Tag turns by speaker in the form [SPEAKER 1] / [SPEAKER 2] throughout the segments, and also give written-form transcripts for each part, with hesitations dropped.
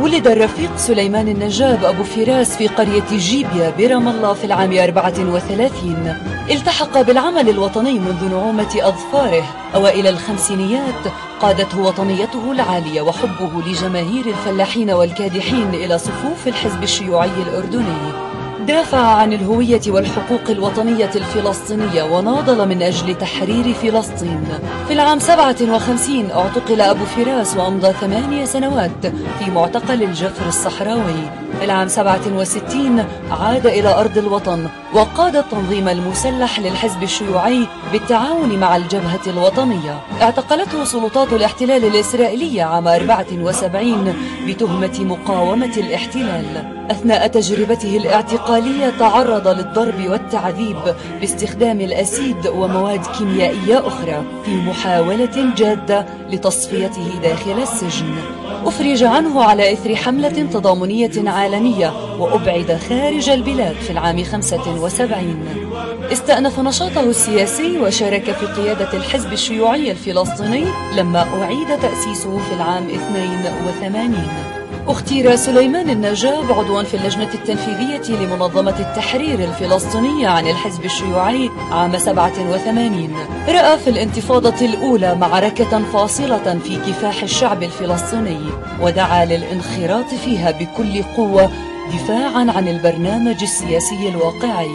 [SPEAKER 1] ولد الرفيق سليمان النجاب أبو فراس في قرية جيبيا برام الله في العام 34. التحق بالعمل الوطني منذ نعومة أظفاره. أوائل الخمسينيات قادته وطنيته العالية وحبه لجماهير الفلاحين والكادحين إلى صفوف الحزب الشيوعي الأردني. دافع عن الهوية والحقوق الوطنية الفلسطينية وناضل من أجل تحرير فلسطين. في العام 57 اعتقل أبو فراس وأمضى 8 سنوات في معتقل الجفر الصحراوي. في العام 67 عاد إلى أرض الوطن وقاد التنظيم المسلح للحزب الشيوعي بالتعاون مع الجبهة الوطنية. اعتقلته سلطات الاحتلال الإسرائيلية عام 74 بتهمة مقاومة الاحتلال. أثناء تجربته الاعتقالية تعرض للضرب والتعذيب باستخدام الأسيد ومواد كيميائية أخرى في محاولة جادة لتصفيته داخل السجن. أفرج عنه على إثر حملة تضامنية عالمية وأبعد خارج البلاد في العام 75. استأنف نشاطه السياسي وشارك في قيادة الحزب الشيوعي الفلسطيني لما أعيد تأسيسه في العام 82. اختير سليمان النجاب عضوا في اللجنة التنفيذية لمنظمة التحرير الفلسطينية عن الحزب الشيوعي عام 87. رأى في الانتفاضة الأولى معركة فاصلة في كفاح الشعب الفلسطيني ودعا للانخراط فيها بكل قوة دفاعا عن البرنامج السياسي الواقعي.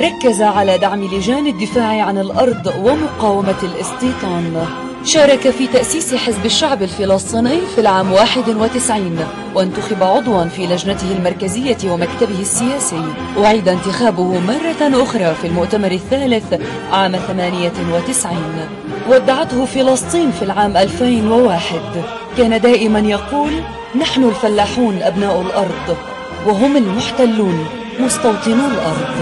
[SPEAKER 1] ركز على دعم لجان الدفاع عن الأرض ومقاومة الاستيطان. شارك في تأسيس حزب الشعب الفلسطيني في العام 91 وانتخب عضوا في لجنته المركزية ومكتبه السياسي. أعيد انتخابه مرة أخرى في المؤتمر الثالث عام 98. ودعته فلسطين في العام 2001. كان دائما يقول: نحن الفلاحون أبناء الأرض وهم المحتلون مستوطنو الأرض.